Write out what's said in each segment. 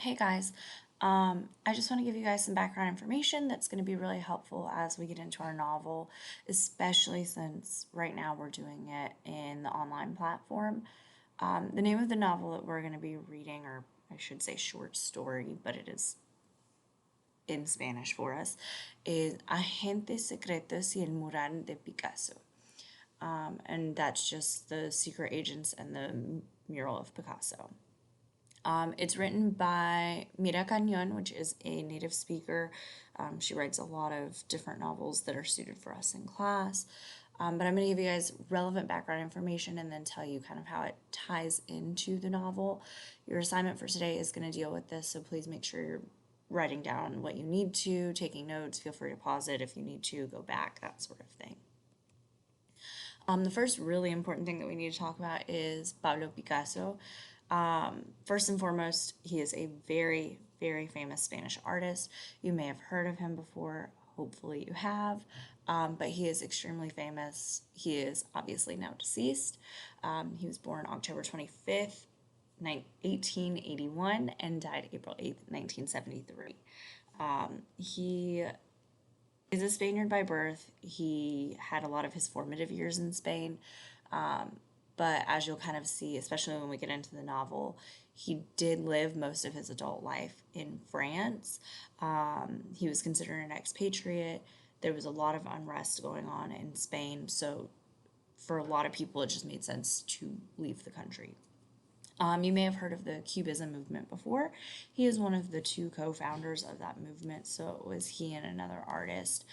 Hey guys, I just want to give you guys some background information that's going to be really helpful as we get into our novel, especially since right now we're doing it in the online platform. The name of the novel that we're going to be reading, or I should say short story, but it is in Spanish for us, is Agentes Secretos y el Mural de Picasso. And that's just the secret agents and the mural of Picasso. It's written by Mira Canion, which is a native speaker. She writes a lot of different novels that are suited for us in class. But I'm going to give you guys relevant background information and then tell you kind of how it ties into the novel. Your assignment for today is going to deal with this, so please make sure you're writing down what you need to, taking notes. Feel free to pause it if you need to, go back, that sort of thing. The first really important thing that we need to talk about is Pablo Picasso. First and foremost, he is a very, very famous Spanish artist. You may have heard of him before, hopefully you have, but he is extremely famous. He is obviously now deceased. He was born October 25th, 1881, and died April 8th, 1973. He is a Spaniard by birth. He had a lot of his formative years in Spain. But as you'll kind of see, especially when we get into the novel, he did live most of his adult life in France. He was considered an expatriate. There was a lot of unrest going on in Spain, so for a lot of people, it just made sense to leave the country. You may have heard of the Cubism movement before. He is one of the two co-founders of that movement, so it was he and another artist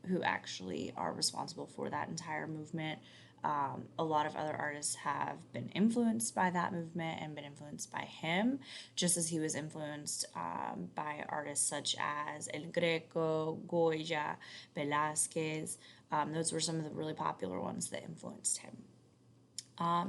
who actually are responsible for that entire movement. A lot of other artists have been influenced by that movement and been influenced by him, just as he was influenced by artists such as El Greco, Goya, Velázquez. Those were some of the really popular ones that influenced him.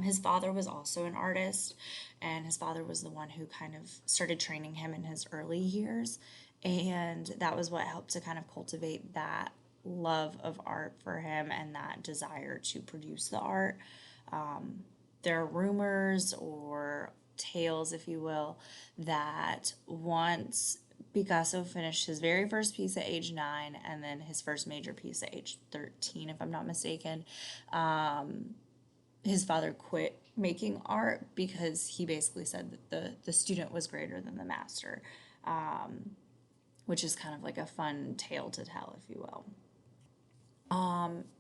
His father was also an artist, and his father was the one who kind of started training him in his early years, and that was what helped to kind of cultivate that love of art for him and that desire to produce the art. There are rumors or tales, if you will, that once Picasso finished his very first piece at age 9 and then his first major piece at age 13, if I'm not mistaken, his father quit making art because he basically said that the student was greater than the master, which is kind of like a fun tale to tell, if you will.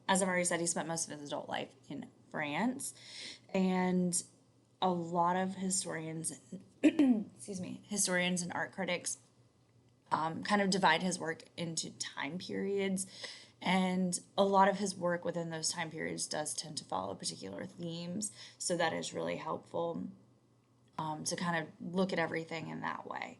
As I've already said, he spent most of his adult life in France, and a lot of historians, excuse me, historians and art critics kind of divide his work into time periods, and a lot of his work within those time periods does tend to follow particular themes, so that is really helpful to kind of look at everything in that way.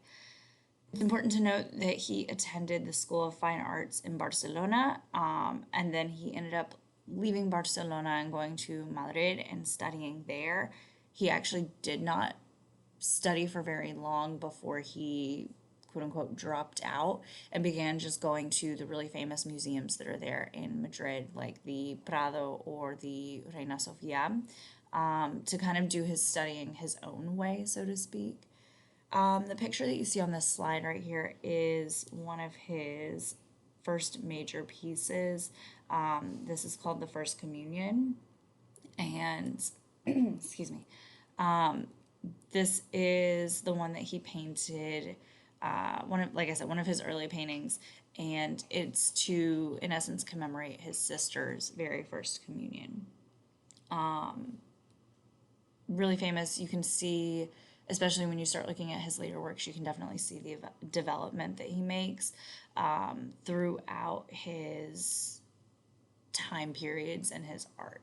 It's important to note that he attended the School of Fine Arts in Barcelona, and then he ended up leaving Barcelona and going to Madrid and studying there. He actually did not study for very long before he quote unquote dropped out and began just going to the really famous museums that are there in Madrid, like the Prado or the Reina Sofia, to kind of do his studying his own way, so to speak. The picture that you see on this slide right here is one of his first major pieces. This is called the First Communion, and excuse me, this is the one that he painted. Like I said, one of his early paintings, and it's to, in essence, commemorate his sister's very first communion. Really famous. You can see, especially when you start looking at his later works, you can definitely see the development that he makes throughout his time periods and his art.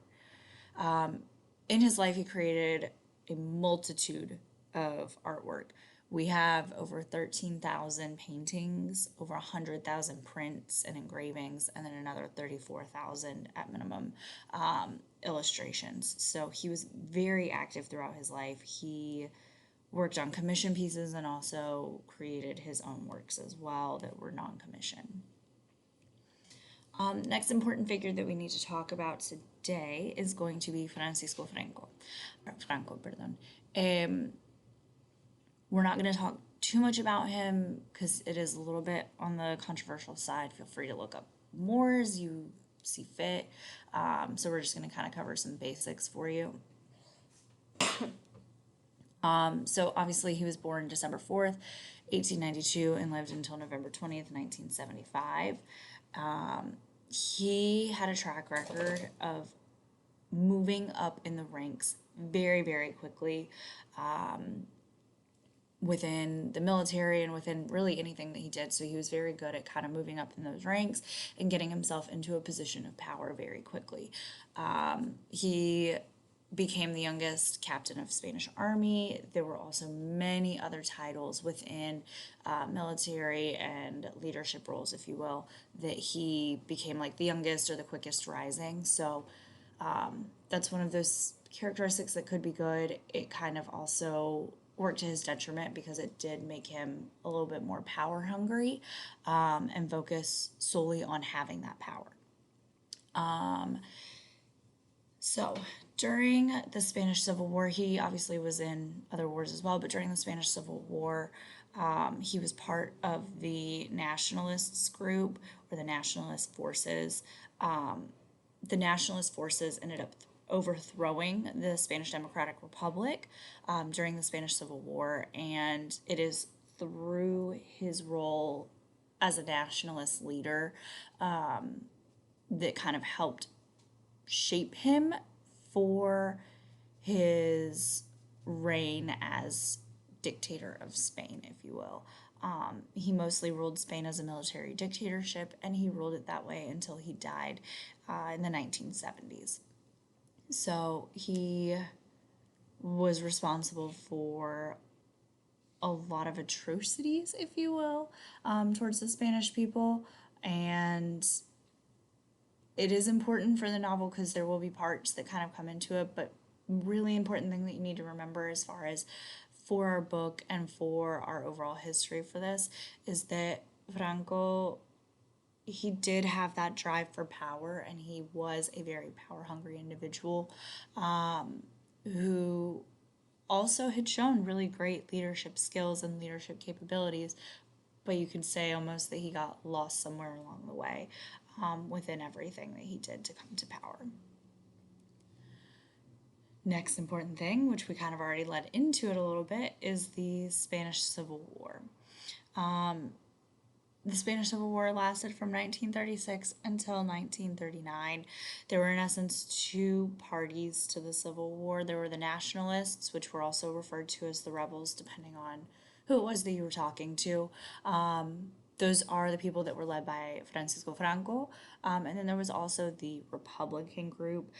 In his life, he created a multitude of artwork. We have over 13,000 paintings, over 100,000 prints and engravings, and then another 34,000 at minimum illustrations. So he was very active throughout his life. He worked on commission pieces and also created his own works as well that were non-commission. Next important figure that we need to talk about today is going to be Franco, pardon. We're not going to talk too much about him because it is a little bit on the controversial side. Feel free to look up more as you see fit. So we're just going to kind of cover some basics for you. So obviously he was born December 4th, 1892 and lived until November 20th, 1975. He had a track record of moving up in the ranks very, very quickly within the military and within really anything that he did. So he was very good at kind of moving up in those ranks and getting himself into a position of power very quickly. He became the youngest captain of Spanish army. There were also many other titles within military and leadership roles, if you will, that he became like the youngest or the quickest rising. So that's one of those characteristics that could be good. It kind of also worked to his detriment because it did make him a little bit more power hungry and focus solely on having that power. So during the Spanish Civil War, he obviously was in other wars as well, but during the Spanish Civil War, he was part of the nationalists group or the nationalist forces. The nationalist forces ended up overthrowing the Spanish Democratic Republic during the Spanish Civil War, and it is through his role as a nationalist leader that kind of helped shape him for his reign as dictator of Spain, if you will. He mostly ruled Spain as a military dictatorship, and he ruled it that way until he died in the 1970s. So he was responsible for a lot of atrocities, if you will, towards the Spanish people. And it is important for the novel because there will be parts that kind of come into it, but really important thing that you need to remember as far as for our book and for our overall history for this is that Franco, he did have that drive for power, and he was a very power hungry individual who also had shown really great leadership skills and leadership capabilities, but you could say almost that he got lost somewhere along the way within everything that he did to come to power. Next important thing, which we kind of already led into it a little bit, is the Spanish Civil War. The Spanish Civil War lasted from 1936 until 1939. There were, in essence, two parties to the Civil War. There were the nationalists, which were also referred to as the rebels, depending on who it was that you were talking to. Those are the people that were led by Franco. And then there was also the Republican group,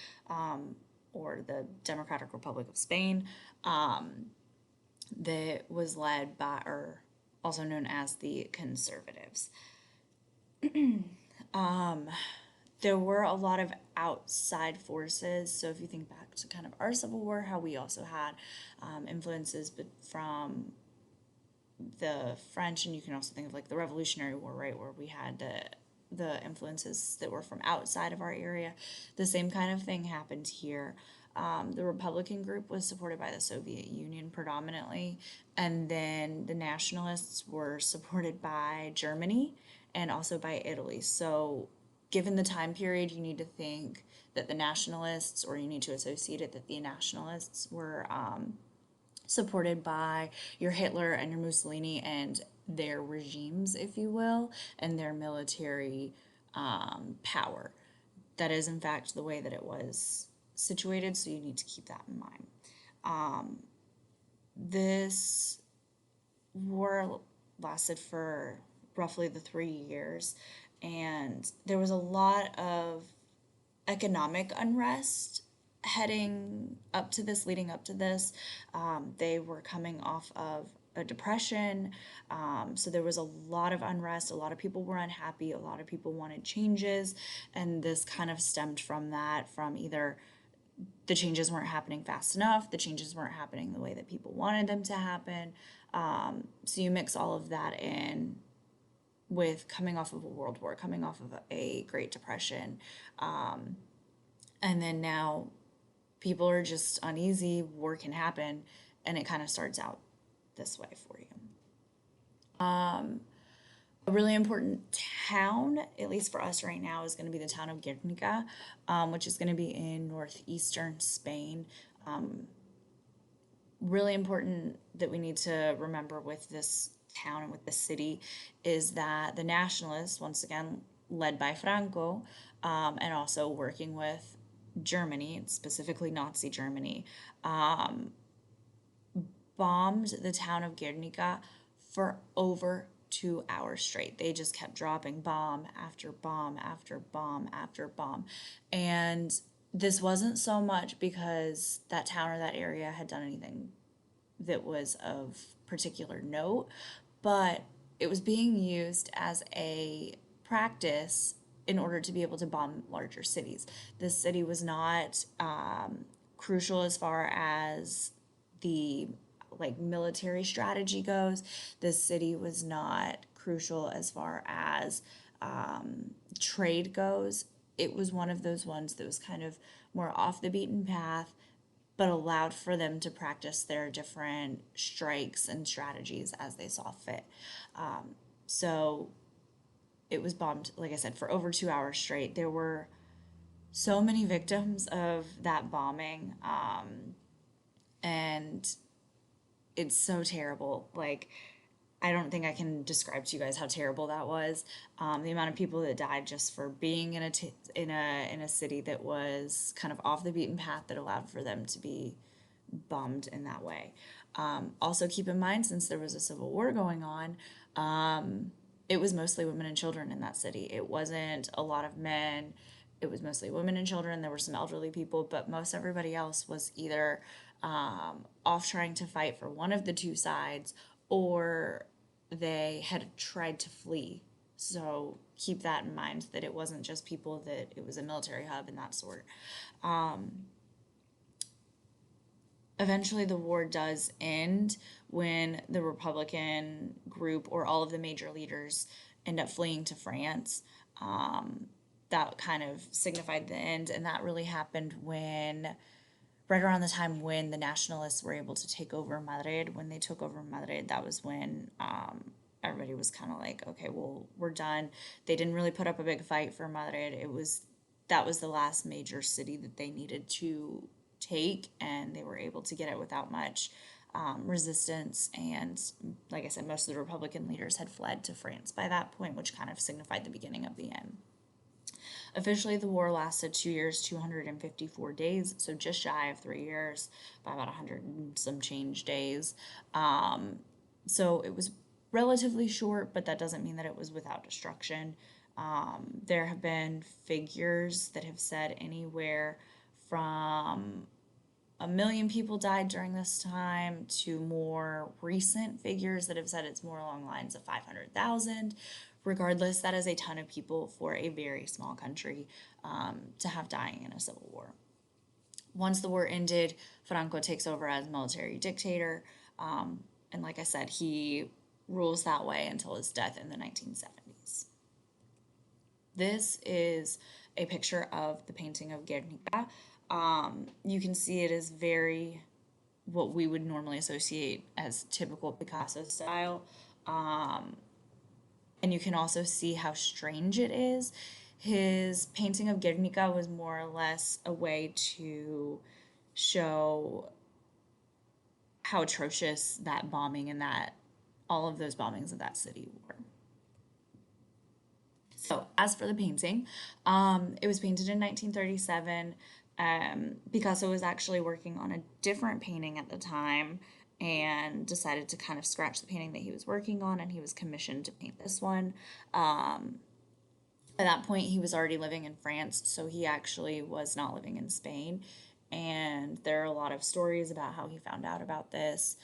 or the Democratic Republic of Spain, that was led by, or also known as the conservatives. There were a lot of outside forces. So if you think back to kind of our Civil War, how we also had influences from the French, and you can also think of like the Revolutionary War, right, where we had the influences that were from outside of our area. The same kind of thing happened here. The Republican group was supported by the Soviet Union predominantly, and then the nationalists were supported by Germany and also by Italy. So given the time period, you need to think that the nationalists, or you need to associate it that the nationalists were supported by your Hitler and your Mussolini and their regimes, if you will, and their military power. That is, in fact, the way that it was situated, so you need to keep that in mind. This war lasted for roughly the 3 years, and there was a lot of economic unrest heading up to this, leading up to this. They were coming off of a depression, so there was a lot of unrest. A lot of people were unhappy. A lot of people wanted changes, and this kind of stemmed from that, from either the changes weren't happening fast enough, the changes weren't happening the way that people wanted them to happen. So you mix all of that in with coming off of a world war, coming off of a Great Depression, and then now people are just uneasy, war can happen, and it kind of starts out this way for you. A really important town, at least for us right now, is going to be the town of Guernica, which is going to be in northeastern Spain. Really important that we need to remember with this town and with this city is that the nationalists, once again led by Franco, and also working with Germany, specifically Nazi Germany, bombed the town of Guernica for over 2 hours straight. They just kept dropping bomb after bomb after bomb after bomb. And this wasn't so much because that town or that area had done anything that was of particular note, but it was being used as a practice in order to be able to bomb larger cities. This city was not crucial as far as the like military strategy goes. This city was not crucial as far as trade goes. It was one of those ones that was kind of more off the beaten path, but allowed for them to practice their different strikes and strategies as they saw fit. So it was bombed, like I said, for over 2 hours straight. There were so many victims of that bombing, and it's so terrible. Like, I don't think I can describe to you guys how terrible that was. The amount of people that died just for being in a city that was kind of off the beaten path that allowed for them to be bombed in that way. Also, keep in mind, since there was a civil war going on, it was mostly women and children in that city. It wasn't a lot of men. It was mostly women and children. There were some elderly people, but most everybody else was either off trying to fight for one of the two sides, or they had tried to flee. So keep that in mind, that it wasn't just people, that it was a military hub and that sort. Eventually the war does end when the Republican group or all of the major leaders end up fleeing to France. That kind of signified the end, and that really happened when right around the time when the nationalists were able to take over Madrid. When they took over Madrid, that was when everybody was kind of like, okay, well, we're done. They didn't really put up a big fight for Madrid. That was the last major city that they needed to take, and they were able to get it without much resistance. And like I said, most of the Republican leaders had fled to France by that point, which kind of signified the beginning of the end. Officially, the war lasted 2 years, 254 days, so just shy of 3 years, by about 100 and some change days. So it was relatively short, but that doesn't mean that it was without destruction. There have been figures that have said anywhere from 1 million people died during this time to more recent figures that have said it's more along the lines of 500,000. Regardless, that is a ton of people for a very small country to have dying in a civil war. Once the war ended, Franco takes over as military dictator. And like I said, he rules that way until his death in the 1970s. This is a picture of the painting of Guernica. You can see it is very what we would normally associate as typical Picasso style. And you can also see how strange it is. His painting of Guernica was more or less a way to show how atrocious that bombing and that all of those bombings of that city were. So, as for the painting, it was painted in 1937. Picasso was actually working on a different painting at the time and decided to kind of scratch the painting that he was working on, and he was commissioned to paint this one. At that point, he was already living in France, so he actually was not living in Spain. And there are a lot of stories about how he found out about this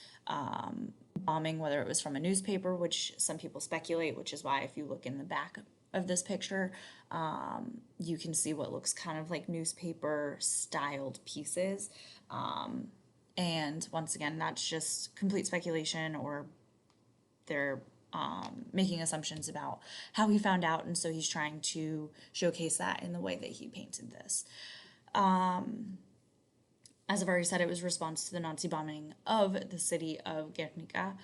bombing, whether it was from a newspaper, which some people speculate, which is why if you look in the back of this picture, you can see what looks kind of like newspaper styled pieces. And once again, that's just complete speculation, or they're making assumptions about how he found out, and so he's trying to showcase that in the way that he painted this. As I've already said, it was response to the Nazi bombing of the city of Guernica,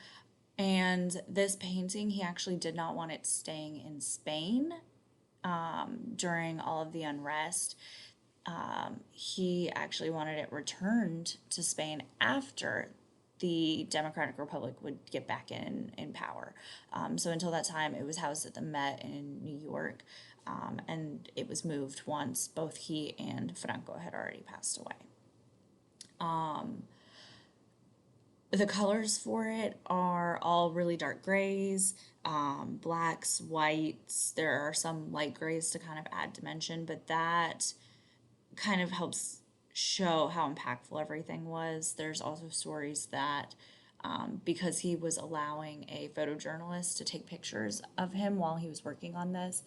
And this painting, he actually did not want it staying in Spain during all of the unrest. He actually wanted it returned to Spain after the Democratic Republic would get back in power. So until that time, it was housed at the Met in New York, and it was moved once both he and Franco had already passed away. The colors for it are all really dark grays, blacks, whites. There are some light grays to kind of add dimension, but that kind of helps show how impactful everything was. There's also stories that because he was allowing a photojournalist to take pictures of him while he was working on this,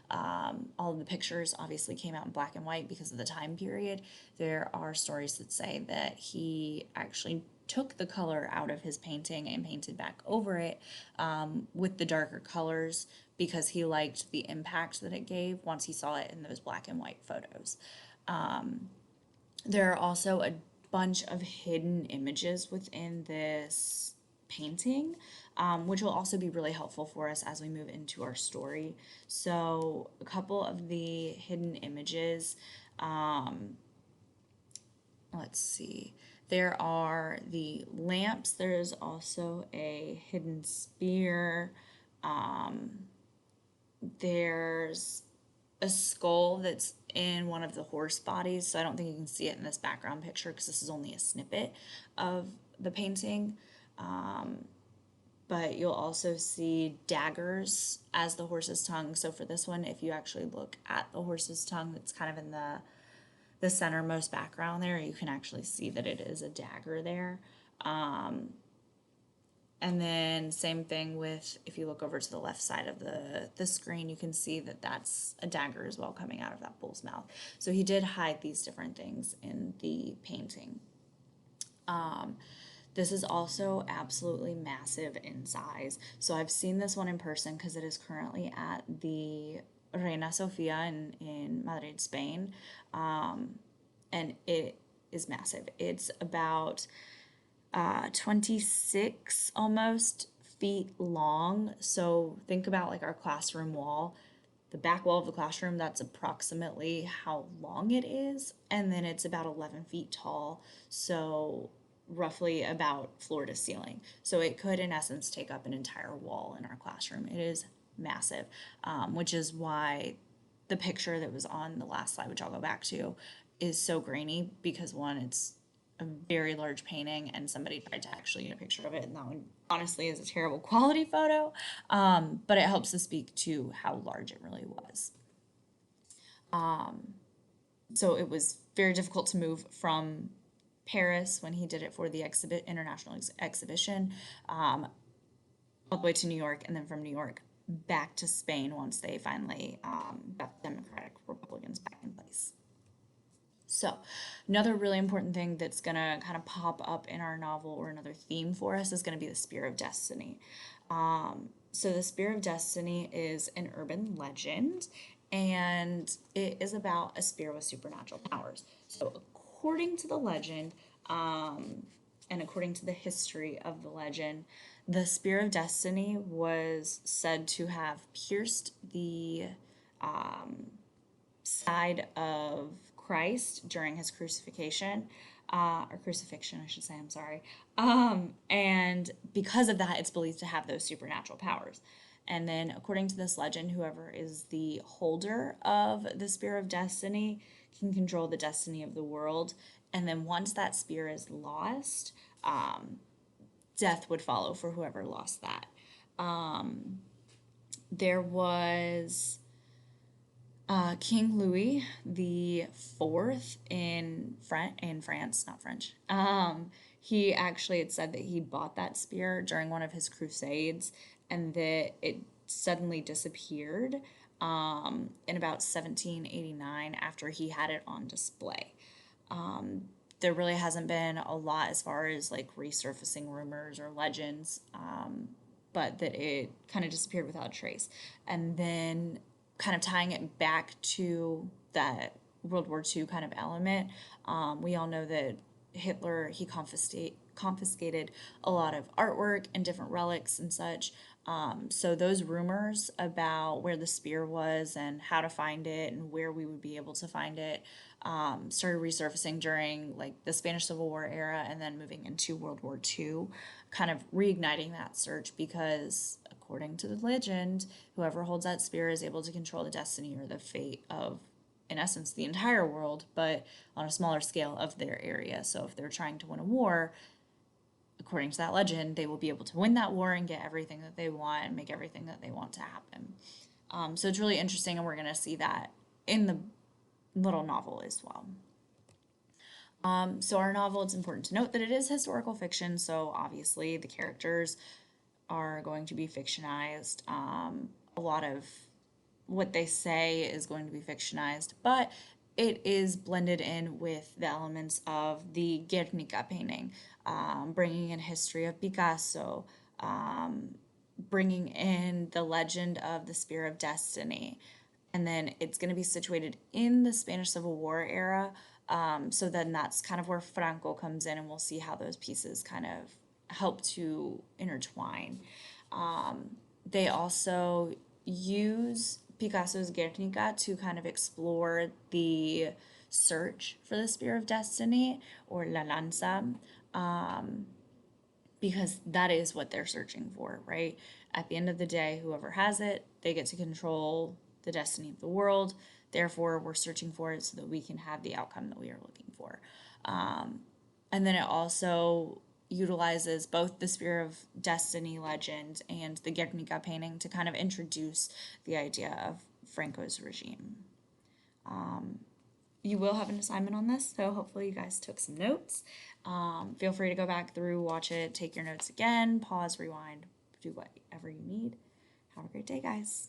all of the pictures obviously came out in black and white because of the time period. There are stories that say that he actually took the color out of his painting and painted back over it with the darker colors because he liked the impact that it gave once he saw it in those black and white photos. There are also a bunch of hidden images within this painting, which will also be really helpful for us as we move into our story. So, a couple of the hidden images, let's see. There are the lamps. There's also a hidden spear. There's a skull that's in one of the horse bodies, so I don't think you can see it in this background picture because this is only a snippet of the painting. But you'll also see daggers as the horse's tongue. So for this one, if you actually look at the horse's tongue, that's kind of in the centermost background there, you can actually see that it is a dagger there. And then same thing with, if you look over to the left side of the screen, you can see that that's a dagger as well coming out of that bull's mouth. So he did hide these different things in the painting. This is also absolutely massive in size. So I've seen this one in person because it is currently at the Reina Sofia in Madrid, Spain. And it is massive. It's about 26 almost feet long. So think about like our classroom wall. The back wall of the classroom, that's approximately how long it is. And then it's about 11 feet tall. So roughly about floor to ceiling. So it could, in essence, take up an entire wall in our classroom. It is massive, which is why the picture that was on the last slide, which I'll go back to, is so grainy because one, it's a very large painting and somebody tried to actually get a picture of it, and that one honestly is a terrible quality photo, but it helps to speak to how large it really was. So it was very difficult to move from Paris when he did it for the international exhibition, all the way to New York, and then from New York back to Spain once they finally got the Democratic Republicans back in place. So, another really important thing that's going to kind of pop up in our novel, or another theme for us, is going to be the Spear of Destiny. So, the Spear of Destiny is an urban legend, and it is about a spear with supernatural powers. So, according to the legend, and according to the history of the legend, the Spear of Destiny was said to have pierced the side of Christ during his crucifixion, or crucifixion, I should say, I'm sorry. And because of that, it's believed to have those supernatural powers. And then, according to this legend, whoever is the holder of the Spear of Destiny can control the destiny of the world. And then, once that spear is lost, death would follow for whoever lost that. There was King Louis the Fourth in France, not French. He actually had said that he bought that spear during one of his crusades, and that it suddenly disappeared in about 1789 after he had it on display. There really hasn't been a lot as far as like resurfacing rumors or legends, but that it kind of disappeared without a trace. And then, kind of tying it back to World War II kind of element, we all know that Hitler, he confiscated a lot of artwork and different relics and such. So those rumors about where the spear was and how to find it and where we would be able to find it started resurfacing during like the Spanish Civil War era and then moving into World War II, kind of reigniting that search because according to the legend, whoever holds that spear is able to control the destiny or the fate of, in essence, the entire world, but on a smaller scale of their area. So if they're trying to win a war, according to that legend, they will be able to win that war and get everything that they want and make everything that they want to happen. So it's really interesting, and we're going to see that in the little novel as well. So our novel, it's important to note that it is historical fiction, so obviously the characters are going to be fictionized. A lot of what they say is going to be fictionized, but it is blended in with the elements of the Guernica painting, bringing in history of Picasso, bringing in the legend of the Spear of Destiny. And then it's going to be situated in the Spanish Civil War era. So then that's kind of where Franco comes in, and we'll see how those pieces kind of help to intertwine. They also use Picasso's Guernica to kind of explore the search for the Spear of Destiny or La Lanza, because that is what they're searching for, right? At the end of the day, whoever has it, they get to control the destiny of the world. Therefore, we're searching for it so that we can have the outcome that we are looking for. And then it also utilizes both the Spear of Destiny legend and the Guernica painting to kind of introduce the idea of Franco's regime. You will have an assignment on this, so hopefully you guys took some notes. Feel free to go back through, watch it, take your notes again, pause, rewind, do whatever you need. Have a great day, guys.